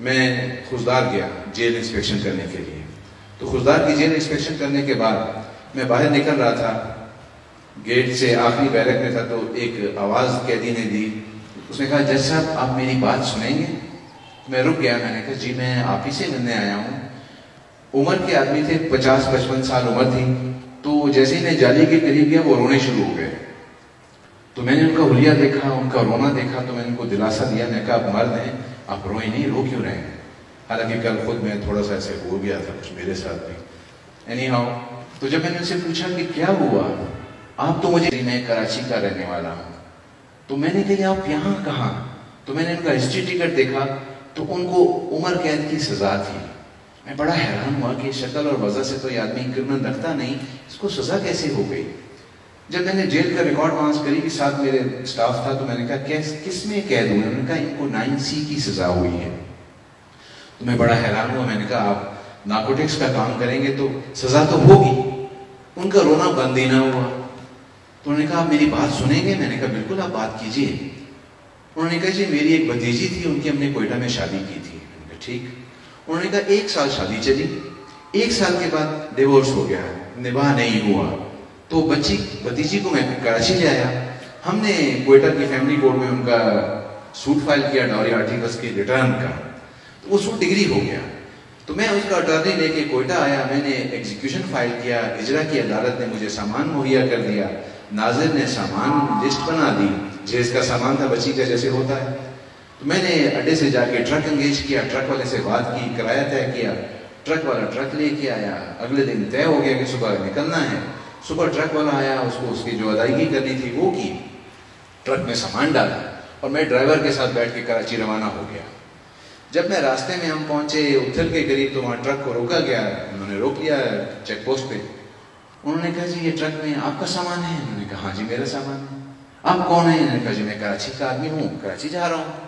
मैं खुशदार गया jail inspection करने के लिए। तो खुशदार की जेल इंस्पेक्शन करने के बाद मैं बाहर निकल रहा था, गेट से आखिरी बैरक में था, तो एक आवाज़ कैदी ने दी। उसने कहा, जज साहब आप मेरी बात सुनेंगे? मैं रुक गया। मैंने कहा, जी मैं आप ही से मिलने आया हूँ। उम्र के आदमी थे, 50-55 साल उम्र थी। तो जैसे ही मैं जाली के करीब गया वो रोने शुरू हो गए। तो मैंने उनका हुलिया देखा, उनका रोना देखा, तो मैंने उनको दिलासा दिया। मैं कहा, आप मर्द हैं, आप रोए नहीं, रो क्यों रहे हैं? हालांकि कल खुद मैं थोड़ा सा ऐसे हो गया था कुछ मेरे साथ भी। एनी हाउ, तो जब मैंने उनसे पूछा कि क्या हुआ, आप तो मुझे, मैं कराची का रहने वाला हूँ। तो मैंने कहा, आप यहाँ कहाँ? तो मैंने उनका हिस्ट्री टिकट देखा तो उनको उम्र कैद की सजा थी। मैं बड़ा हैरान हुआ कि शक्ल और वजह से तो ये आदमी क्रिमिनल रखता नहीं, इसको सजा कैसे हो गई? जब मैंने जेल का रिकॉर्ड वहां से करी, साथ मेरे स्टाफ था, तो मैंने कहा, किस में कैद हुए? उन्होंने कहा, इनको 9C की सजा हुई है। तो मैं बड़ा हैरान हुआ। मैंने कहा, आप नार्कोटिक्स का काम करेंगे तो सजा तो होगी। उनका रोना बंद ही ना हुआ। तो उन्होंने कहा, आप मेरी बात सुनेंगे? मैंने कहा, बिल्कुल आप बात कीजिए। उन्होंने कहा, जी मेरी एक भतीजी थी, उनकी हमने कोयटा में शादी की थी। मैंने कहा, ठीक। उन्होंने कहा, 1 साल शादी चली, 1 साल के बाद डिवोर्स हो गया, निभाह नहीं हुआ। तो भतीजी को मैं कराची ले आया। हमने कोयटा की फैमिली कोर्ट में उनका सूट फाइल किया डॉरी आर्टिकल्स के रिटर्न का, तो वो सूट डिग्री हो गया। तो मैं उसका अटॉर्नी लेके कोयटा आया, मैंने एग्जीक्यूशन फाइल किया, इजरा की अदालत ने मुझे सामान मुहैया कर दिया, नाजिर ने सामान लिस्ट बना दी, जिसका सामान था बच्ची का जैसे होता है। तो मैंने अड्डे से जाके ट्रक एंगेज किया, ट्रक वाले से बात की, किराया तय किया, ट्रक वाला ट्रक लेके आया। अगले दिन तय हो गया कि सुबह निकलना है। सुबह ट्रक वाला आया, उसको उसकी जो अदायगी करनी थी वो की, ट्रक में सामान डाला और मैं ड्राइवर के साथ बैठ के कराची रवाना हो गया। जब मैं रास्ते में हम पहुंचे उथल के करीब, तो वहाँ ट्रक को रोका गया। उन्होंने रोक लिया चेक पोस्ट पे। उन्होंने कहा, जी ये ट्रक में आपका सामान है? उन्होंने कहा, हाँ जी मेरा सामान है। आप कौन है? उन्होंने कहा, जी मैं कराची का आदमी हूँ, कराची जा रहा हूँ।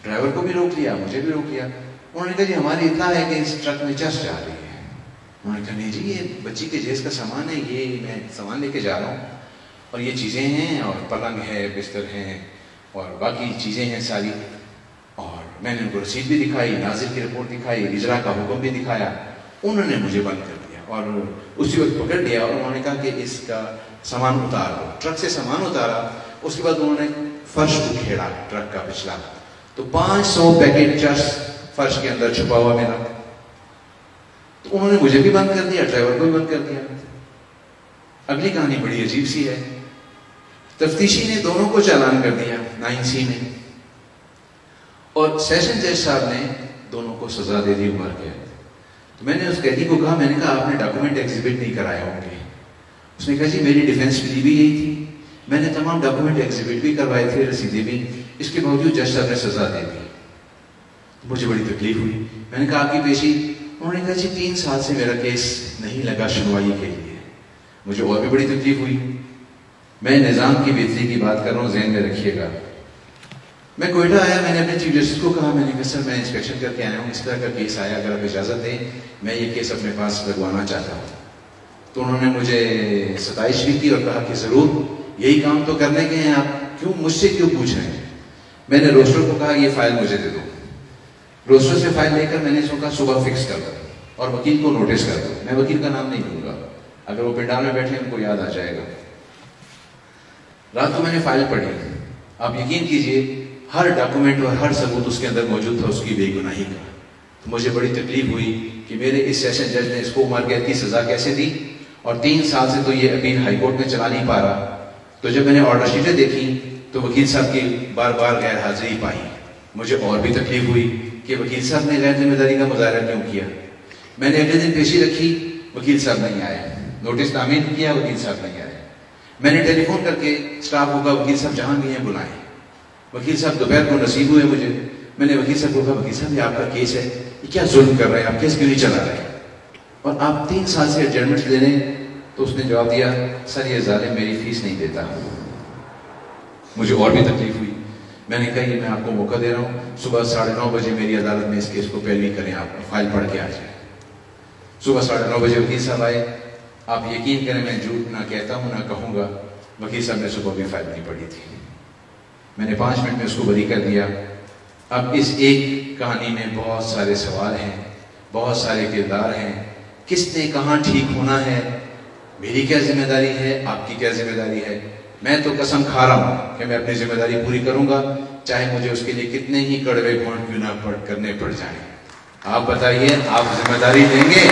ड्राइवर को भी रोक लिया, मुझे भी रोक लिया। उन्होंने कहा, जी हमारी इतना है कि इस ट्रक में चर्च जा रही है। उन्होंने कहा, नहीं जी ये बच्ची के जेस का सामान है, ये मैं सामान लेके जा रहा हूँ, और ये चीज़ें हैं, और पलंग है, बिस्तर हैं, और बाकी चीज़ें हैं सारी। और मैंने उनको रसीद भी दिखाई, नाजिर की रिपोर्ट दिखाई, इजरा का हुक्म भी दिखाया। उन्होंने मुझे बंद कर दिया और उसी वक्त पकड़ लिया और उन्होंने कहा कि इसका सामान उतार दो। ट्रक से सामान उतारा, उसके बाद उन्होंने फर्श उखेड़ा ट्रक का पिछला, तो 500 पैकेट चर्च फर्श के अंदर छुपा हुआ मिला। तो उन्होंने मुझे भी बंद कर दिया, ड्राइवर को भी बंद कर दिया। अगली कहानी बड़ी अजीब सी है। तफ्तीशी ने दोनों को चालान कर दिया 9C में, और सेशन जज साहब ने दोनों को सजा दे दी उम्र कैद। तो मैंने उस कैदी को कहा, मैंने कहा आपने डॉक्यूमेंट एग्जिबिट नहीं कराए होंगे। उसने कहा, जी मेरी डिफेंस प्ली भी यही थी, मैंने तमाम डॉक्यूमेंट एग्जिबिट भी करवाए थे, रसीदें भी, इसके बावजूद जज साहब ने सजा दे दी। तो मुझे बड़ी तकलीफ हुई। मैंने कहा, आपकी पेशी? उन्होंने कहा, जी 3 साल से मेरा केस नहीं लगा सुनवाई के लिए। मुझे और भी बड़ी तकलीफ हुई। मैं निज़ाम की बेहतरी की बात कर रहा हूँ, ज़हन में रखिएगा। मैं कोयटा आया, मैंने अपने चीफ जस्टिस को कहा, मैंने कहा सर मैं इंस्पेक्शन करके आया हूँ, इस तरह का केस आया, अगर आप इजाज़त दें मैं ये केस अपने पास लगवाना चाहता हूँ। तो उन्होंने मुझे सताइश भी की और कहा कि ज़रूर, यही काम तो करने के हैं आप, क्यों मुझसे क्यों पूछ रहे हैं? मैंने रोस्टर को कहा, ये फाइल मुझे दे दो। रोस्टर से फाइल लेकर मैंने इसको कहा सुबह फिक्स कर दो और वकील को नोटिस कर दो। मैं वकील का नाम नहीं दूंगा, अगर वो पिंडाल में बैठे उनको याद आ जाएगा। रात को मैंने फाइल पढ़ी, आप यकीन कीजिए हर डॉक्यूमेंट और हर सबूत उसके अंदर मौजूद था उसकी बेगुनाही का। तो मुझे बड़ी तकलीफ हुई कि मेरे इस सेशन जज ने इसको उम्र कैद की सजा कैसे दी, और 3 साल से तो ये अपील हाईकोर्ट में चला नहीं पा रहा। तो जब मैंने ऑर्डर शीटें देखी तो वकील साहब की बार बार गैर हाजिरी पाई। मुझे और भी तकलीफ हुई कि वकील साहब ने गैर जिम्मेदारी का मुजाहरा क्यों किया। मैंने अगले दिन पेशी रखी, वकील साहब नहीं आए, नोटिस तामील किया, वकील साहब नहीं आए। मैंने टेलीफोन करके स्टाफ होगा, वकील साहब जहाँ भी हैं बुलाएं। वकील साहब दोपहर को नसीब हुए मुझे। मैंने वकील साहब को कहा, वकील साहब ये आपका केस है, ये क्या जुल्म कर रहे हैं आप, केस क्यों नहीं चला रहे और आप 3 साल से एडजमेंट ले रहे हैं? तो उसने जवाब दिया, सर ये जालिम मेरी फीस नहीं देता। मुझे और भी तकलीफ हुई। मैंने कहा, ये मैं आपको मौका दे रहा हूँ, सुबह 9:30 बजे मेरी अदालत में इस केस को पैरवी करें, आप फाइल पढ़ के आ जाए। सुबह 9:30 बजे वकील साहब आए। आप यकीन करें मैं झूठ ना कहता हूँ ना कहूँगा, वकील साहब ने सुबह भी फाइल नहीं पढ़ी थी। मैंने 5 मिनट में उसको बरी कर दिया। अब इस एक कहानी में बहुत सारे सवाल हैं, बहुत सारे किरदार हैं। किसने कहाँ ठीक होना है, मेरी क्या जिम्मेदारी है, आपकी क्या जिम्मेदारी है। मैं तो कसम खा रहा हूँ कि मैं अपनी जिम्मेदारी पूरी करूंगा, चाहे मुझे उसके लिए कितने ही कड़वे घोंट क्यों ना करने पड़ जाए। आप बताइए, आप जिम्मेदारी लेंगे?